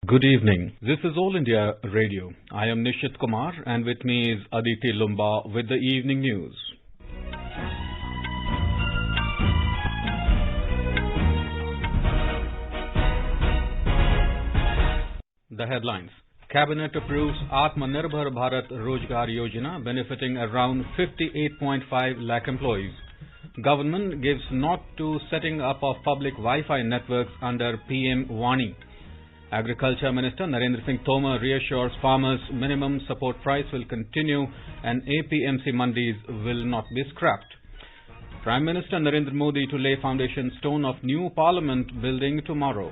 Good evening. This is All India Radio. I am Nishit Kumar and with me is Aditi Lumba with the evening news. The headlines. Cabinet approves Atmanirbhar Bharat Rozgar Yojana benefiting around 58.5 lakh employees. Government gives nod to setting up of public Wi-Fi networks under PM Wani. Agriculture Minister Narendra Singh Tomar reassures farmers minimum support price will continue and APMC mandis will not be scrapped. Prime Minister Narendra Modi to lay foundation stone of new Parliament building tomorrow.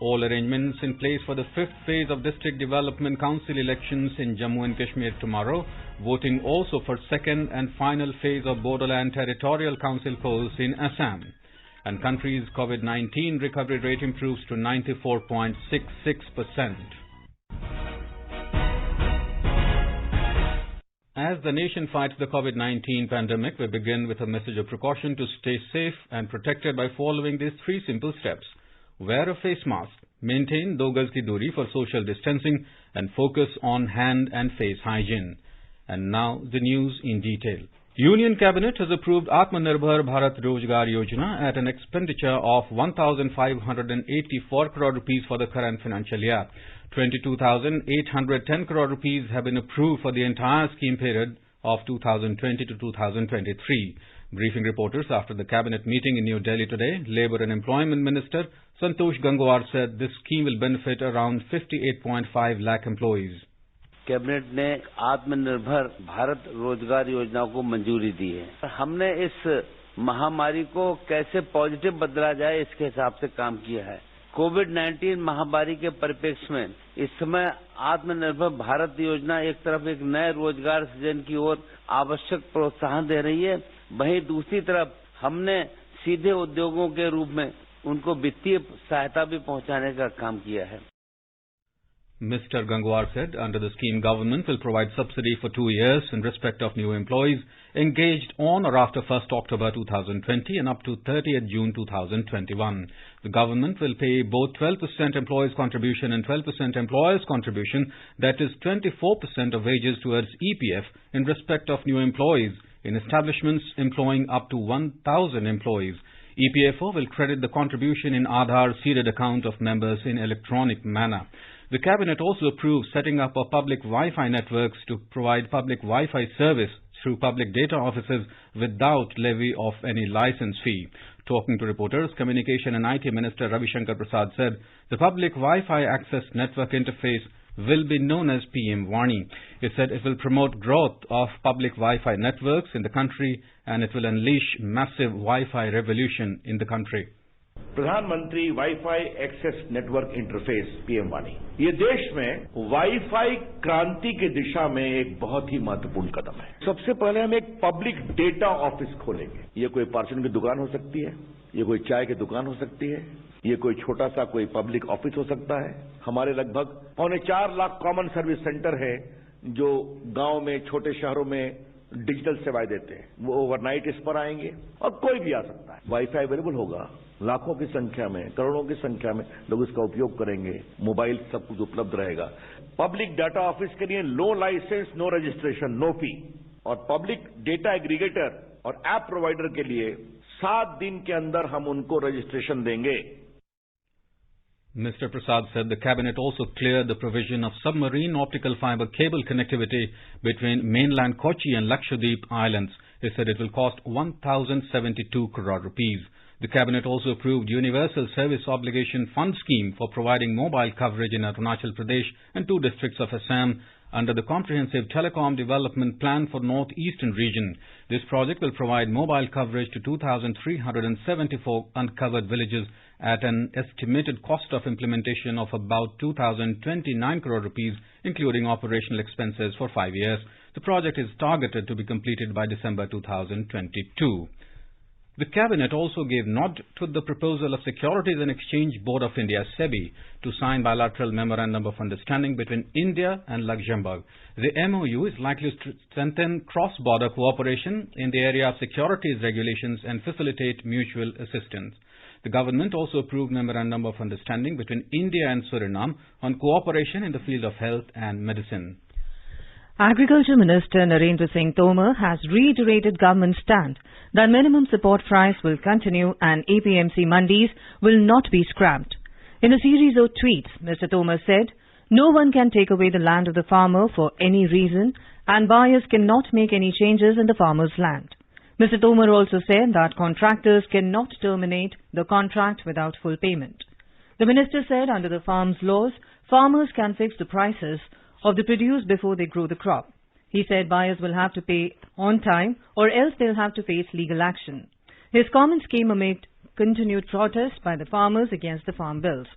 All arrangements in place for the fifth phase of District Development Council elections in Jammu and Kashmir tomorrow. Voting also for second and final phase of Bodoland Territorial Council polls in Assam. And country's COVID-19 recovery rate improves to 94.66%. As the nation fights the COVID-19 pandemic, we begin with a message of precaution to stay safe and protected by following these three simple steps. Wear a face mask, maintain 2 gaz ki duri for social distancing, and focus on hand and face hygiene. And now the news in detail. Union Cabinet has approved Atmanirbhar Bharat Rozgar Yojana at an expenditure of 1,584 crore rupees for the current financial year. 22,810 crore rupees have been approved for the entire scheme period of 2020 to 2023. Briefing reporters after the Cabinet meeting in New Delhi today, Labour and Employment Minister Santosh Gangwar said this scheme will benefit around 58.5 lakh employees. Cabinet ने आत्मनिर्भर भारत रोजगार योजना को मंजूरी दी है। हमने इस महामारी को कैसे पॉजिटिव बदला जाए इसके हिसाब से काम किया है। कोविड-19 महामारी के परिप्रेक्ष्य में इस समय आत्मनिर्भर भारत योजना एक तरफ एक नए रोजगार सृजन की ओर आवश्यक प्रोत्साहन दे रही है, वहीं दूसरी तरफ हमने सीधे उद्योगों के रूप में उनको वित्तीय सहायता भी पहुंचाने का काम किया है। Mr. Gangwar said under the scheme government will provide subsidy for 2 years in respect of new employees engaged on or after 1st October 2020 and up to 30th June 2021. The government will pay both 12% employees contribution and 12% employers contribution, that is 24% of wages towards EPF in respect of new employees in establishments employing up to 1,000 employees. EPFO will credit the contribution in Aadhaar seeded account of members in electronic manner. The Cabinet also approved setting up a public Wi-Fi networks to provide public Wi-Fi service through public data offices without levy of any license fee. Talking to reporters, Communication and IT Minister Ravi Shankar Prasad said the public Wi-Fi access network interface will be known as PM Wani. He said it will promote growth of public Wi-Fi networks in the country and it will unleash massive Wi-Fi revolution in the country. प्रधानमंत्री wifi access network interface PM वानी, ये देश में wifi क्रांति की दिशा में एक बहुत ही महत्वपूर्ण कदम है। सबसे पहले हम एक पब्लिक डेटा ऑफिस खोलेंगे। ये कोई पार्सल की दुकान हो सकती है, ये कोई चाय की दुकान हो सकती है, ये कोई छोटा सा कोई पब्लिक ऑफिस हो सकता है। हमारे लगभग 4.25 लाख कॉमन सर्विस सेंटर है जो गांव में, छोटे शहरों में डिजिटल सेवाएं देते हैं, वो ओवरनाइट इस पर आएंगे और कोई भी आ सकता है। वाईफाई अवेलेबल होगा, लाखों की संख्या में, करोड़ों की संख्या में लोग इसका उपयोग करेंगे, मोबाइल सब कुछ उपलब्ध रहेगा। पब्लिक डाटा ऑफिस के लिए no licence, no registration, no fee, और पब्लिक डेटा एग्रीगेटर और ऐप प्रोवाइडर के लिए 7 दिन के अंदर हम उनको रजिस्ट्रेशन देंगे। Mr. Prasad said the Cabinet also cleared the provision of submarine optical fiber cable connectivity between mainland Kochi and Lakshadweep Islands. He said it will cost 1,072 crore rupees. The Cabinet also approved Universal Service Obligation Fund scheme for providing mobile coverage in Arunachal Pradesh and 2 districts of Assam under the Comprehensive Telecom Development Plan for North-Eastern region. This project will provide mobile coverage to 2,374 uncovered villages at an estimated cost of implementation of about 2,029 crore rupees, including operational expenses for 5 years. The project is targeted to be completed by December 2022. The Cabinet also gave nod to the proposal of Securities and Exchange Board of India (SEBI) to sign bilateral memorandum of understanding between India and Luxembourg. The MOU is likely to strengthen cross-border cooperation in the area of securities regulations and facilitate mutual assistance. The government also approved Memorandum of Understanding between India and Suriname on cooperation in the field of health and medicine. Agriculture Minister Narendra Singh Tomar has reiterated government's stand that minimum support price will continue and APMC mandis will not be scrapped. In a series of tweets, Mr. Tomar said, "No one can take away the land of the farmer for any reason and buyers cannot make any changes in the farmer's land." Mr. Tomar also said that contractors cannot terminate the contract without full payment. The minister said under the farm's laws, farmers can fix the prices of the produce before they grow the crop. He said buyers will have to pay on time or else they'll have to face legal action. His comments came amid continued protests by the farmers against the farm bills.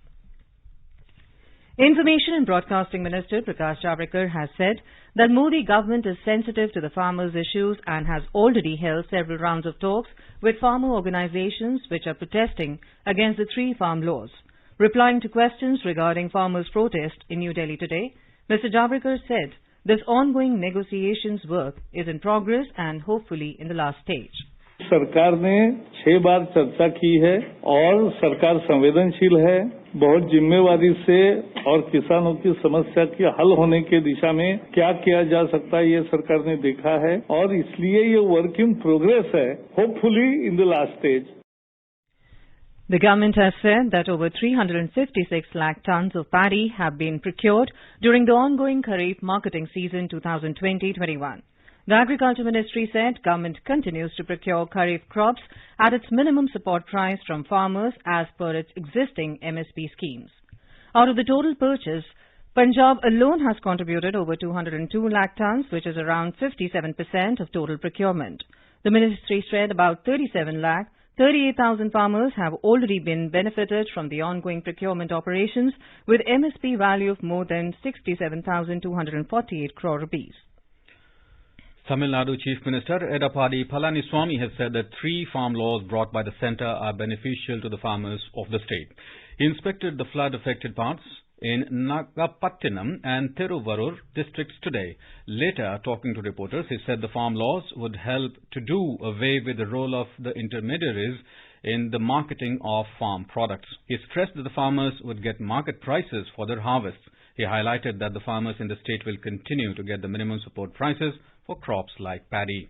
Information and Broadcasting Minister Prakash Javadekar has said that Modi government is sensitive to the farmers' issues and has already held several rounds of talks with farmer organizations which are protesting against the 3 farm laws. Replying to questions regarding farmers' protest in New Delhi today, Mr. Javadekar said this ongoing negotiations work is in progress and hopefully in the last stage. सरकार ने 6 बार चर्चा की है और सरकार संवेदनशील है, बहुत जिम्मेवारी से और किसानों की समस्या के हल होने के दिशा में क्या किया जा सकता है ये सरकार ने देखा है और इसलिए ये वर्क इन प्रोग्रेस है, hopefully in the last stage. The government has said that over 356 lakh tons of paddy have been procured during the ongoing Kharif marketing season 2020-21. The Agriculture Ministry said government continues to procure Kharif crops at its minimum support price from farmers as per its existing MSP schemes. Out of the total purchase, Punjab alone has contributed over 202 lakh tons, which is around 57% of total procurement. The ministry said about 38,000 farmers have already been benefited from the ongoing procurement operations with MSP value of more than 67,248 crore rupees. Tamil Nadu Chief Minister Edappadi Palaniswamy has said that 3 farm laws brought by the centre are beneficial to the farmers of the state. He inspected the flood-affected parts in Nagapattinam and Thiruvarur districts today. Later, talking to reporters, he said the farm laws would help to do away with the role of the intermediaries in the marketing of farm products. He stressed that the farmers would get market prices for their harvests. He highlighted that the farmers in the state will continue to get the minimum support prices for crops like paddy.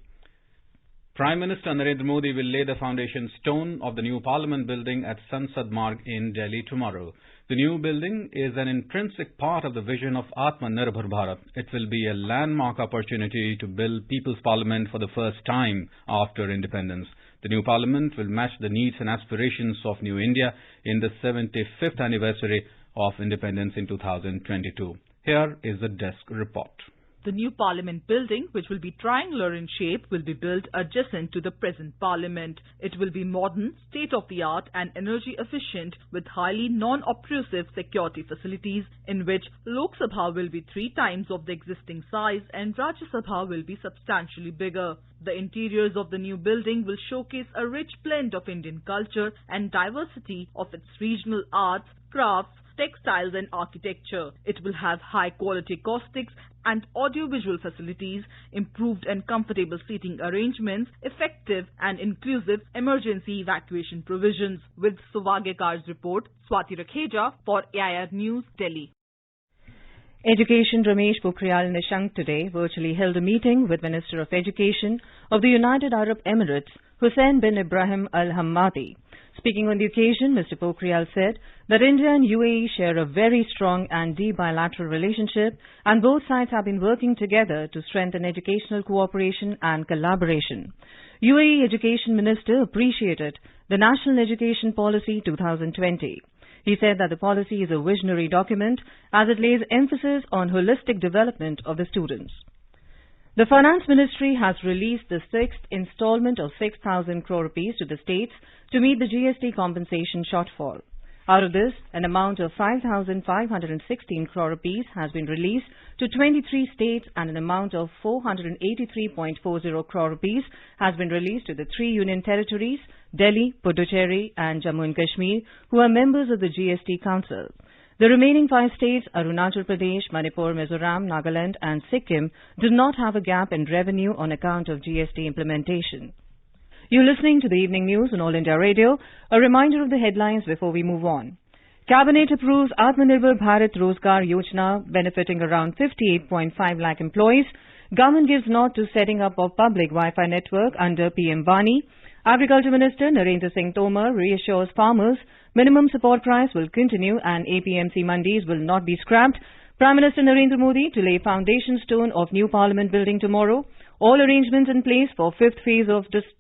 Prime Minister Narendra Modi will lay the foundation stone of the new Parliament building at Sansad Marg in Delhi tomorrow. The new building is an intrinsic part of the vision of Atmanirbhar Bharat. It will be a landmark opportunity to build People's Parliament for the first time after independence. The new Parliament will match the needs and aspirations of New India in the 75th anniversary of independence in 2022. Here is the desk report. The new Parliament building, which will be triangular in shape, will be built adjacent to the present Parliament. It will be modern, state-of-the-art and energy efficient with highly non-obtrusive security facilities in which Lok Sabha will be 3 times of the existing size and Rajya Sabha will be substantially bigger. The interiors of the new building will showcase a rich blend of Indian culture and diversity of its regional arts, crafts, textiles and architecture. It will have high-quality acoustics and audio-visual facilities, improved and comfortable seating arrangements, effective and inclusive emergency evacuation provisions. With Sauvagyakar's report, Swati Rakheja for AIR News, Delhi. Education Ramesh Pokhriyal Nishank today virtually held a meeting with Minister of Education of the United Arab Emirates, Hussein bin Ibrahim Al Hammadi. Speaking on the occasion, Mr. Pokhriyal said that India and UAE share a very strong and deep bilateral relationship and both sides have been working together to strengthen educational cooperation and collaboration. UAE Education Minister appreciated the National Education Policy 2020. He said that the policy is a visionary document as it lays emphasis on holistic development of the students. The Finance Ministry has released the 6th installment of 6,000 crore rupees to the states to meet the GST compensation shortfall. Out of this, an amount of 5,516 crore rupees has been released to 23 states and an amount of 483.40 crore rupees has been released to the 3 union territories, Delhi, Puducherry and Jammu and Kashmir, who are members of the GST Council. The remaining 5 states, Arunachal Pradesh, Manipur, Mizoram, Nagaland and Sikkim, do not have a gap in revenue on account of GST implementation. You're listening to the evening news on All India Radio. A reminder of the headlines before we move on. Cabinet approves Atmanirbhar Bharat Rozgar Yojana benefiting around 58.5 lakh employees. Government gives nod to setting up of public Wi-Fi network under PM Vani. Agriculture Minister Narendra Singh Tomar reassures farmers minimum support price will continue and APMC mandis will not be scrapped. Prime Minister Narendra Modi to lay foundation stone of new Parliament building tomorrow. All arrangements in place for fifth phase of District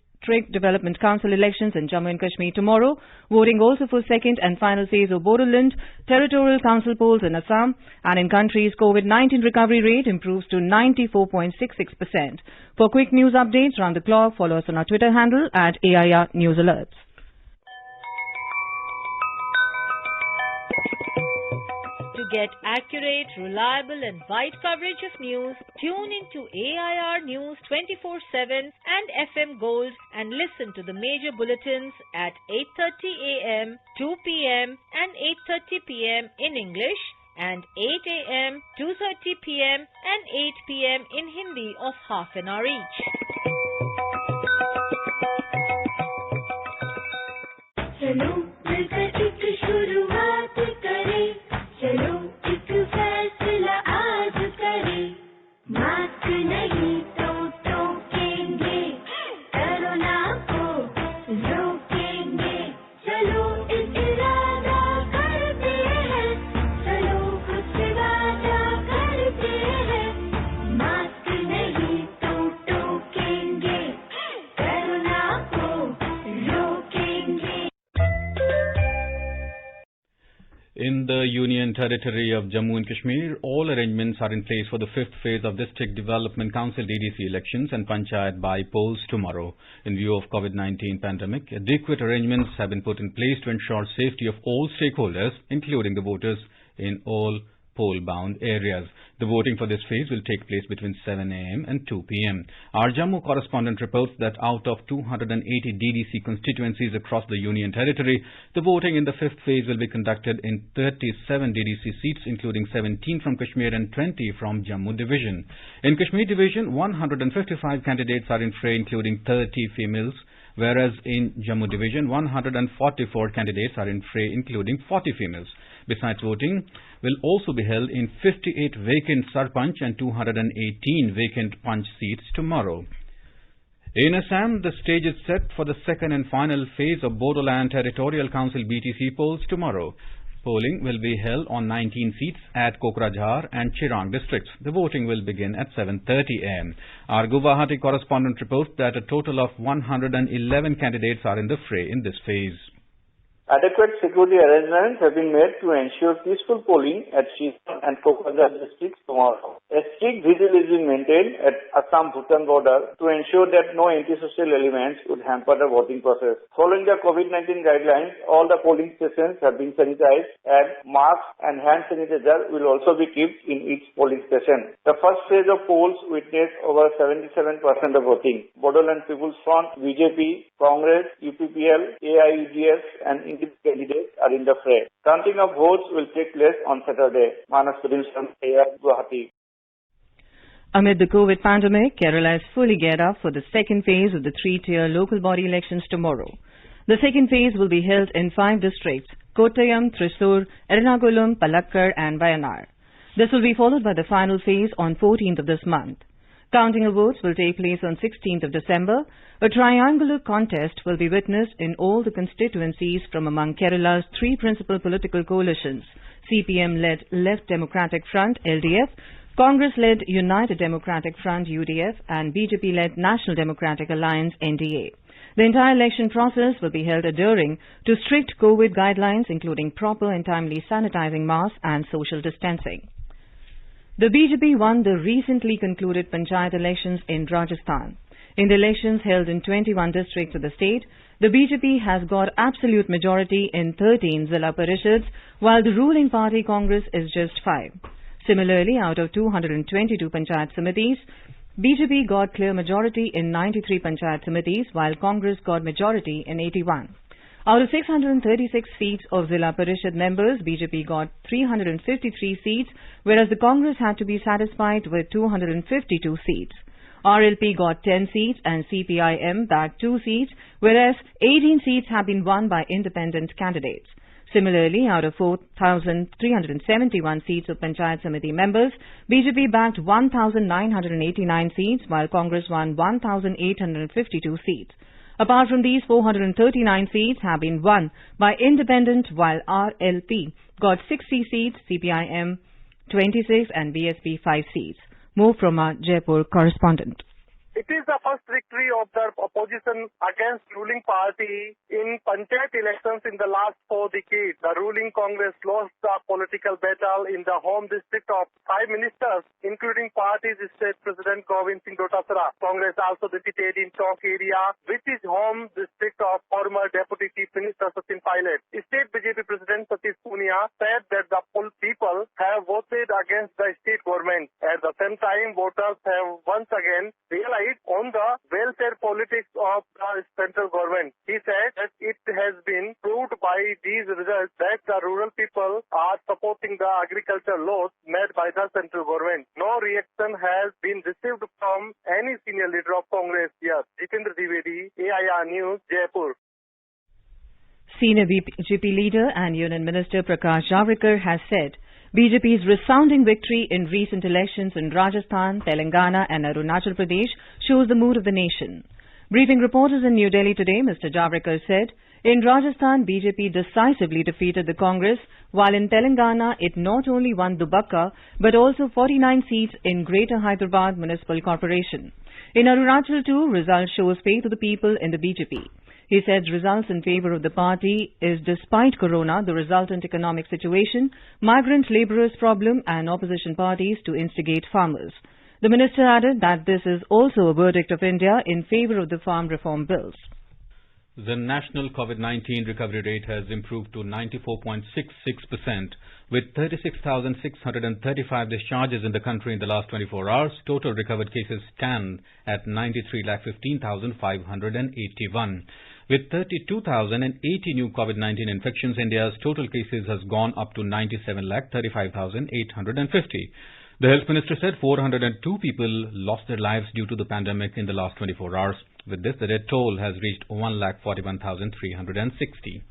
Development Council elections in Jammu and Kashmir tomorrow. Voting also for second and final phase of Bodoland Territorial Council polls in Assam. And in country's COVID-19 recovery rate improves to 94.66%. For quick news updates round the clock, follow us on our Twitter handle at AIR News Alerts. To get accurate, reliable and wide coverage of news, tune into AIR News 24/7 and FM Gold and listen to the major bulletins at 8:30 a.m., 2 p.m. and 8:30 p.m. in English and 8 a.m., 2:30 p.m. and 8 p.m. in Hindi of half an hour each. चलो मिलकर एक शुरुआत करें, चलो एक फैसला आज करें, मास्क नहीं तो टोकेंगे, कोरोना को रोकेंगे, चलो एक इरादा करते हैं, चलो कुछ वादा करते हैं, मास्क नहीं तो टोकेंगे, कोरोना को रोकेंगे. In the Union Territory of Jammu and Kashmir, all arrangements are in place for the fifth phase of District Development Council DDC elections and Panchayat by polls tomorrow. In view of COVID-19 pandemic, adequate arrangements have been put in place to ensure safety of all stakeholders, including the voters in all poll-bound areas. The voting for this phase will take place between 7 a.m. and 2 p.m. Our Jammu correspondent reports that out of 280 DDC constituencies across the Union Territory, the voting in the fifth phase will be conducted in 37 DDC seats, including 17 from Kashmir and 20 from Jammu Division. In Kashmir Division, 155 candidates are in fray, including 30 females, whereas in Jammu Division, 144 candidates are in fray, including 40 females. Besides, voting will also be held in 58 vacant Sarpanch and 218 vacant Panch seats tomorrow. In Assam, the stage is set for the second and final phase of Bodoland Territorial Council BTC polls tomorrow. Polling will be held on 19 seats at Kokrajhar and Chirang districts. The voting will begin at 7:30 a.m. Our Guwahati correspondent reports that a total of 111 candidates are in the fray in this phase. Adequate security arrangements have been made to ensure peaceful polling at Chirang and Kokrajhar districts tomorrow. A strict vigil is being maintained at Assam-Bhutan border to ensure that no antisocial elements would hamper the voting process. Following the COVID-19 guidelines, all the polling stations have been sanitized and masks and hand sanitizer will also be kept in each polling station. The first phase of polls witnessed over 77% of voting. Bodoland People's Front, BJP, Congress, UPPL, AIUDF and candidates are in the fray. Counting of votes will take place on Saturday. Manas Pudilson, AIR, Guwahati. Amid the COVID pandemic, Kerala is fully geared up for the second phase of the three-tier local body elections tomorrow. The second phase will be held in 5 districts: Kottayam, Thrissur, Ernakulam, Palakkad and Wayanad. This will be followed by the final phase on 14th of this month. Counting of votes will take place on 16th of December. A triangular contest will be witnessed in all the constituencies from among Kerala's 3 principal political coalitions: CPM-led Left Democratic Front, LDF, Congress-led United Democratic Front, UDF, and BJP-led National Democratic Alliance, NDA. The entire election process will be held adhering to strict COVID guidelines, including proper and timely sanitizing masks and social distancing. The BJP won the recently concluded Panchayat elections in Rajasthan. In the elections held in 21 districts of the state, the BJP has got absolute majority in 13 Zilla Parishads, while the ruling party Congress is just 5. Similarly, out of 222 Panchayat Samitis, BJP got clear majority in 93 Panchayat Samitis, while Congress got majority in 81. Out of 636 seats of Zilla Parishad members, BJP got 353 seats, whereas the Congress had to be satisfied with 252 seats. RLP got 10 seats and CPIM bagged 2 seats, whereas 18 seats have been won by independent candidates. Similarly, out of 4,371 seats of Panchayat Samiti members, BJP bagged 1,989 seats, while Congress won 1,852 seats. Apart from these, 439 seats have been won by independent, while RLP got 60 seats, CPIM 26 and BSP 5 seats. More from our Jaipur correspondent. It is the first victory of the opposition against ruling party in Panchayat elections in the last 4 decades. The ruling Congress lost the political battle in the home district of 5 ministers, including party's state president Govind Singh Dotasra. Congress also defeated in Chowk area, which is home district of former Deputy Chief Minister Sachin Pilot. State BJP President Satish Punia said that the people have voted against the state government. At the same time, voters have once again realized on the welfare politics of the central government. He said that it has been proved by these results that the rural people are supporting the agriculture laws made by the central government. No reaction has been received from any senior leader of Congress yet. Jitendra Dwivedi, AIR News, Jaipur. Senior BJP leader and Union Minister Prakash Javadekar has said BJP's resounding victory in recent elections in Rajasthan, Telangana and Arunachal Pradesh shows the mood of the nation. Briefing reporters in New Delhi today, Mr. Javadekar said, in Rajasthan, BJP decisively defeated the Congress, while in Telangana, it not only won Dubakka, but also 49 seats in Greater Hyderabad Municipal Corporation. In Arunachal too, results shows faith of the people in the BJP. He said results in favour of the party is despite corona, the resultant economic situation, migrant labourers' problem and opposition parties to instigate farmers. The minister added that this is also a verdict of India in favour of the farm reform bills. The national COVID-19 recovery rate has improved to 94.66%, with 36,635 discharges in the country in the last 24 hours. Total recovered cases stand at 93,15,581. With 32,080 new COVID-19 infections, India's total cases has gone up to 97,35,850. The Health Minister said 402 people lost their lives due to the pandemic in the last 24 hours. With this, the death toll has reached 1,41,360.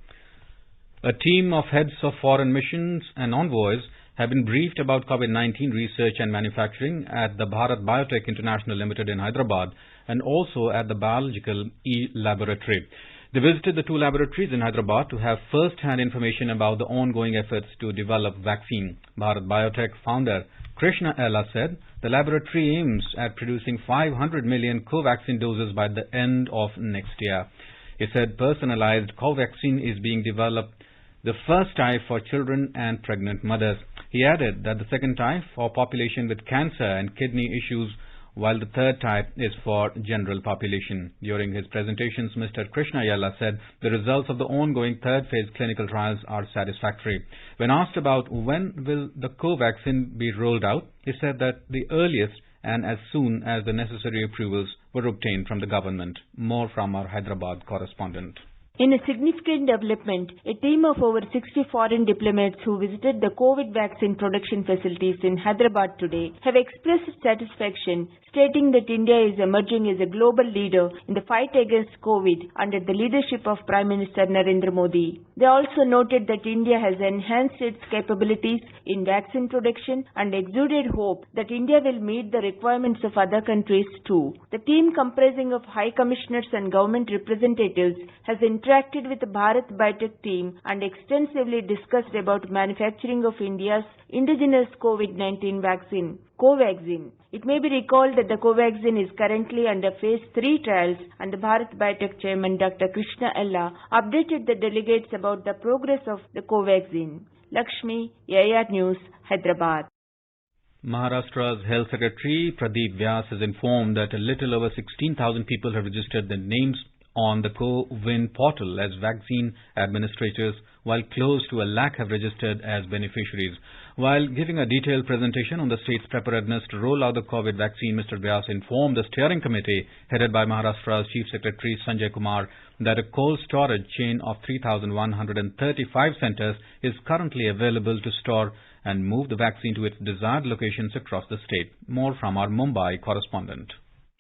A team of heads of foreign missions and envoys have been briefed about COVID-19 research and manufacturing at the Bharat Biotech International Limited in Hyderabad and also at the Biological E-Laboratory. They visited the 2 laboratories in Hyderabad to have first-hand information about the ongoing efforts to develop vaccine. Bharat Biotech founder Krishna Ella said the laboratory aims at producing 500 million Covaxin doses by the end of next year. He said personalized Covaxin is being developed, the first type for children and pregnant mothers. He added that the second type for population with cancer and kidney issues, while the third type is for general population. During his presentations, Mr. Krishna Yella said the results of the ongoing third phase clinical trials are satisfactory. When asked about when will the Covaxin be rolled out, he said that the earliest and as soon as the necessary approvals were obtained from the government. More from our Hyderabad correspondent. In a significant development, a team of over 60 foreign diplomats who visited the COVID vaccine production facilities in Hyderabad today have expressed satisfaction, stating that India is emerging as a global leader in the fight against COVID under the leadership of Prime Minister Narendra Modi. They also noted that India has enhanced its capabilities in vaccine production and exuded hope that India will meet the requirements of other countries too. The team, comprising of high commissioners and government representatives, has interacted with the Bharat Biotech team and extensively discussed about manufacturing of India's indigenous COVID-19 vaccine, Covaxin. It may be recalled that the Covaxin is currently under phase 3 trials, and the Bharat Biotech chairman Dr. Krishna Ella updated the delegates about the progress of the Covaxin. Lakshmi, AIR News, Hyderabad. Maharashtra's Health Secretary Pradeep Vyas has informed that a little over 16,000 people have registered their names on the Co-Win portal as vaccine administrators, while close to 1 lakh have registered as beneficiaries. While giving a detailed presentation on the state's preparedness to roll out the COVID vaccine, Mr. Vyas informed the steering committee headed by Maharashtra's Chief Secretary Sanjay Kumar that a cold storage chain of 3,135 centers is currently available to store and move the vaccine to its desired locations across the state. More from our Mumbai correspondent.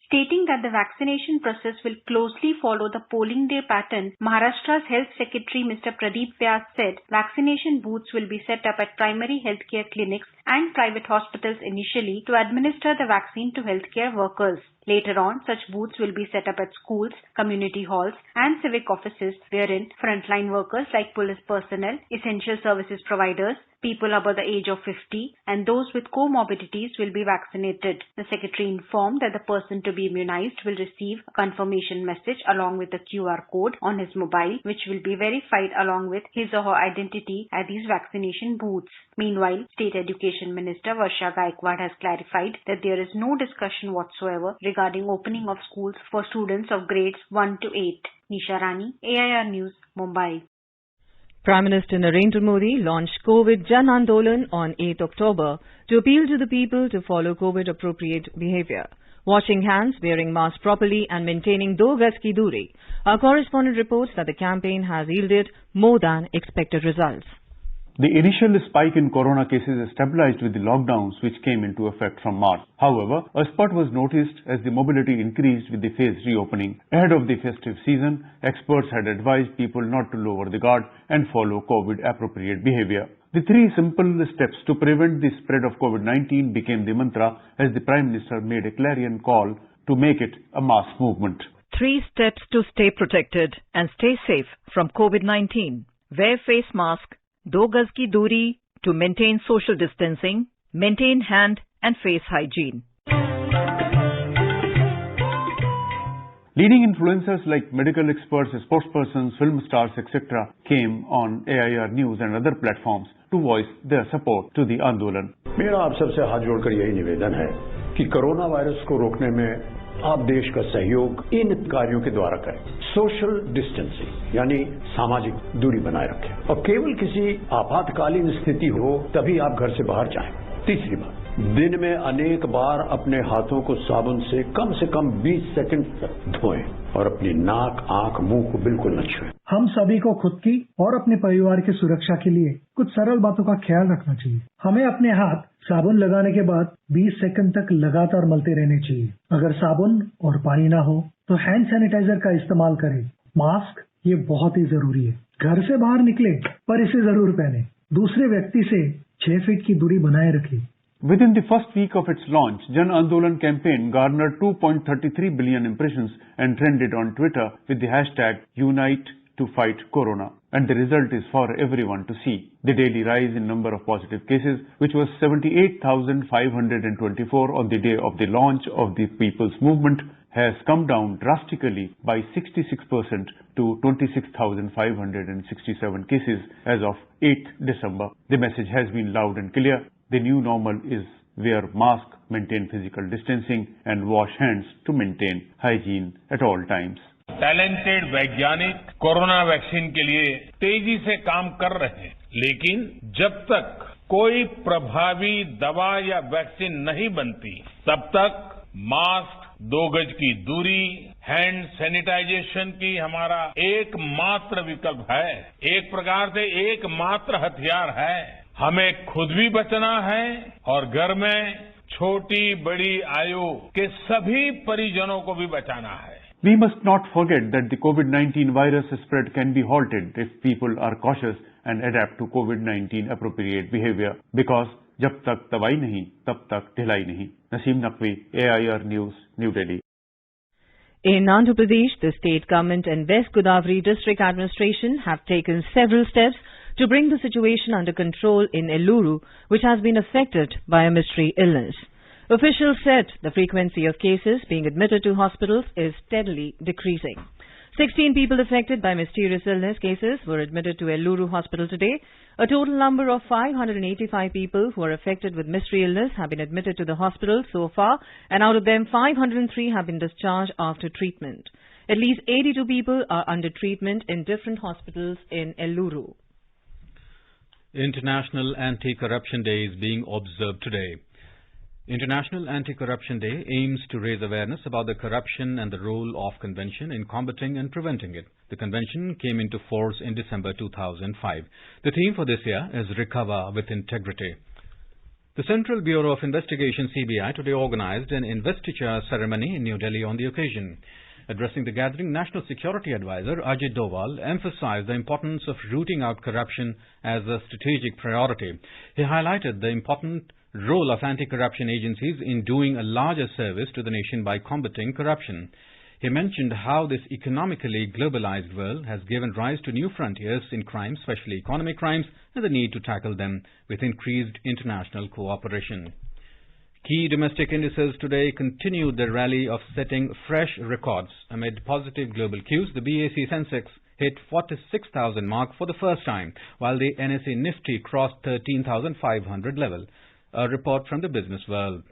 Stating that the vaccination process will closely follow the polling day pattern, Maharashtra's Health Secretary Mr. Pradeep Vyas said vaccination booths will be set up at primary healthcare clinics and private hospitals initially to administer the vaccine to healthcare workers. Later on, such booths will be set up at schools, community halls and civic offices wherein frontline workers like police personnel, essential services providers, people above the age of 50 and those with comorbidities will be vaccinated. The secretary informed that the person to be immunized will receive a confirmation message along with a QR code on his mobile which will be verified along with his or her identity at these vaccination booths. Meanwhile, State Education Minister Varsha Gaikwad has clarified that there is no discussion whatsoever regarding opening of schools for students of grades 1 to 8. Nisha Rani, AIR News, Mumbai. Prime Minister Narendra Modi launched COVID Jan Andolan on 8 October to appeal to the people to follow COVID-appropriate behavior. Washing hands, wearing masks properly and maintaining 2 gaz ki duri. Our correspondent reports that the campaign has yielded more than expected results. The initial spike in corona cases stabilized with the lockdowns which came into effect from March. However, a spurt was noticed as the mobility increased with the phased reopening. Ahead of the festive season, experts had advised people not to lower the guard and follow COVID-appropriate behavior. The 3 simple steps to prevent the spread of COVID-19 became the mantra as the Prime Minister made a clarion call to make it a mass movement. 3 steps to stay protected and stay safe from COVID-19. Wear face mask, 2 gaz ki duri to maintain social distancing, maintain hand and face hygiene. Leading influencers like medical experts, sportspersons, film stars, etc. came on AIR News and other platforms to voice their support to the Andolan. मेरा आप सबसे हाथ जोड़कर यही निवेदन है कि corona virus को रोकने में आप देश का सहयोग इन कार्यों के द्वारा करें। सोशल डिस्टेंसिंग यानी सामाजिक दूरी बनाए रखें और केवल किसी आपातकालीन स्थिति हो तभी आप घर से बाहर जाएं। तीसरी बात, दिन में अनेक बार अपने हाथों को साबुन से कम 20 सेकंड तक धोएं और अपनी नाक, आंख, मुंह को बिल्कुल न छुएं। हम सभी को खुद की और अपने परिवार की सुरक्षा के लिए कुछ सरल बातों का ख्याल रखना चाहिए। हमें अपने हाथ साबुन लगाने के बाद 20 सेकंड तक लगातार मलते रहने चाहिए। अगर साबुन और पानी ना हो तो हैंड सैनिटाइजर का इस्तेमाल करें। मास्क ये बहुत ही जरूरी है। घर से बाहर निकले पर इसे जरूर पहने। दूसरे व्यक्ति से 6 फीट की दूरी बनाए रखें। Within the first week of its launch, Jan Andolan campaign garnered 2.33 billion impressions and trended on Twitter with the hashtag #UniteToFightCorona. And the result is for everyone to see. The daily rise in number of positive cases, which was 78,524 on the day of the launch of the People's Movement, has come down drastically by 66% to 26,567 cases as of 8th December. The message has been loud and clear. The new normal is wear mask, maintain physical distancing and wash hands to maintain hygiene at all times. Talented वैज्ञानिक corona vaccine के लिए तेजी से काम कर रहे हैं, लेकिन जब तक कोई प्रभावी दवा या वैक्सीन नहीं बनती, तब तक मास्क, 2 गज की दूरी, हैंड सैनिटाइजेशन की हमारा एकमात्र विकल्प है। एक प्रकार से एकमात्र हथियार है। हमें खुद भी बचना है और घर में छोटी बड़ी आयु के सभी परिजनों को भी बचाना है। We must not forget that the COVID-19 virus spread can be halted if people are cautious and adapt to COVID-19 appropriate behavior. Because जब तक दवाई नहीं, तब तक ढिलाई नहीं। Naseem Naqvi, AIR News, New Delhi. In Andhra Pradesh, the state government and West Godavari district administration have taken several steps to bring the situation under control in Elluru, which has been affected by a mystery illness. Officials said the frequency of cases being admitted to hospitals is steadily decreasing. 16 people affected by mysterious illness cases were admitted to Elluru Hospital today. A total number of 585 people who are affected with mystery illness have been admitted to the hospital so far, and out of them 503 have been discharged after treatment. At least 82 people are under treatment in different hospitals in Elluru. International Anti-Corruption Day is being observed today. International Anti-Corruption Day aims to raise awareness about the corruption and the role of convention in combating and preventing it. The convention came into force in December 2005. The theme for this year is Recover with Integrity. The Central Bureau of Investigation (CBI) today organized an investiture ceremony in New Delhi on the occasion. Addressing the gathering, National Security Advisor Ajit Doval emphasized the importance of rooting out corruption as a strategic priority. He highlighted the important role of anti-corruption agencies in doing a larger service to the nation by combating corruption. He mentioned how this economically globalized world has given rise to new frontiers in crime, especially economic crimes, and the need to tackle them with increased international cooperation. Key domestic indices today continued their rally of setting fresh records. Amid positive global cues, the BSE Sensex hit 46,000 mark for the first time, while the NSE Nifty crossed 13,500 level. A report from the Business World.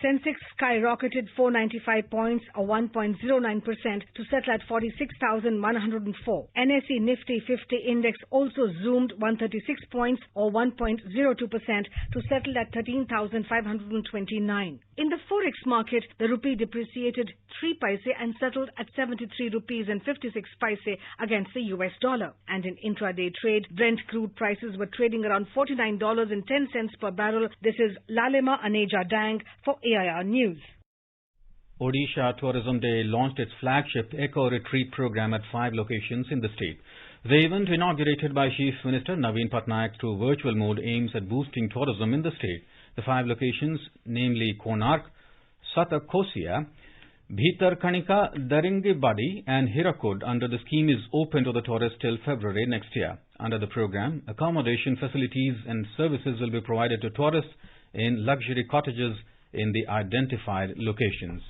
Sensex skyrocketed 495 points or 1.09% to settle at 46,104. NSE Nifty 50 index also zoomed 136 points or 1.02% to settle at 13,529. In the forex market, the rupee depreciated 3 paise and settled at 73 rupees and 56 paise against the US dollar. And in intraday trade, Brent crude prices were trading around $49.10 per barrel. This is Lalema Aneja Dang for AIR News. Odisha Tourism Day launched its flagship eco-retreat program at 5 locations in the state. The event, inaugurated by Chief Minister Naveen Patnaik through virtual mode, aims at boosting tourism in the state. The 5 locations, namely Konark, Satakosia, Bhitarkanika, Daringibadi and Hirakud under the scheme is open to the tourists till February next year. Under the program, accommodation facilities and services will be provided to tourists in luxury cottages in the identified locations.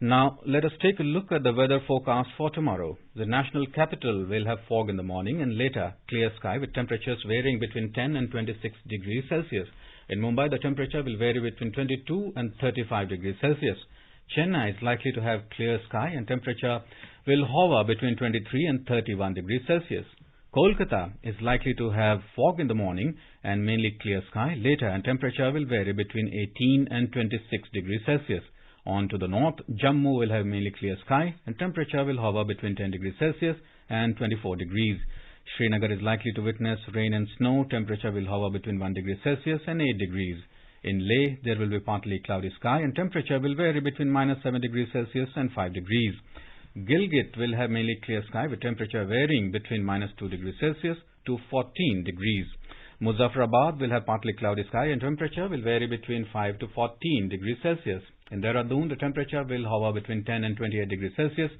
Now, let us take a look at the weather forecast for tomorrow. The national capital will have fog in the morning and later clear sky with temperatures varying between 10 and 26 degrees Celsius. In Mumbai, the temperature will vary between 22 and 35 degrees Celsius. Chennai is likely to have clear sky and temperature will hover between 23 and 31 degrees Celsius. Kolkata is likely to have fog in the morning and mainly clear sky later, and temperature will vary between 18 and 26 degrees Celsius. On to the north, Jammu will have mainly clear sky and temperature will hover between 10 degrees Celsius and 24 degrees. Srinagar is likely to witness rain and snow. Temperature will hover between 1 degree Celsius and 8 degrees. In Leh, there will be partly cloudy sky and temperature will vary between -7 degrees Celsius and 5 degrees. Gilgit will have mainly clear sky with temperature varying between -2 degrees Celsius to 14 degrees. Muzaffarabad will have partly cloudy sky and temperature will vary between 5 to 14 degrees Celsius. In Dehradun, the temperature will hover between 10 and 28 degrees Celsius.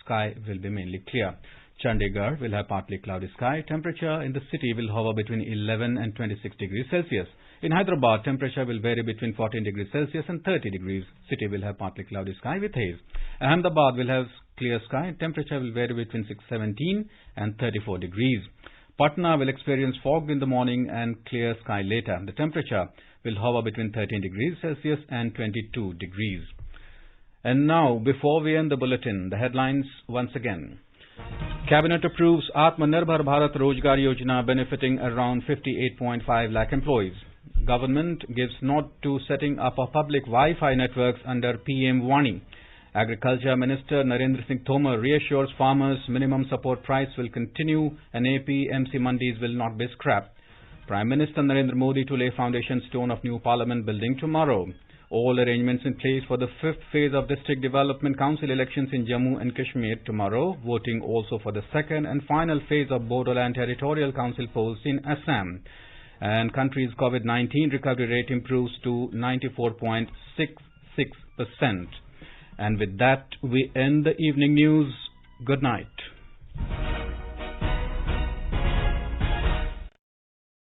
Sky will be mainly clear. Chandigarh will have partly cloudy sky. Temperature in the city will hover between 11 and 26 degrees Celsius. In Hyderabad, temperature will vary between 14 degrees Celsius and 30 degrees. City will have partly cloudy sky with haze. Ahmedabad will have clear sky and temperature will vary between 17 and 34 degrees. Patna will experience fog in the morning and clear sky later. The temperature will hover between 13 degrees Celsius and 22 degrees. And now, before we end the bulletin, the headlines once again. Cabinet approves Atmanirbhar Bharat Rozgar Yojana benefiting around 58.5 lakh employees. Government gives nod to setting up a public Wi-Fi networks under PM Wani. Agriculture Minister Narendra Singh Tomar reassures farmers minimum support price will continue and APMC mandis will not be scrapped. Prime Minister Narendra Modi to lay foundation stone of new Parliament building tomorrow. All arrangements in place for the 5th phase of District Development Council elections in Jammu and Kashmir tomorrow. Voting also for the 2nd and final phase of Bodoland Territorial Council polls in Assam. And country's COVID-19 recovery rate improves to 94.66%. And with that, we end the evening news. Good night.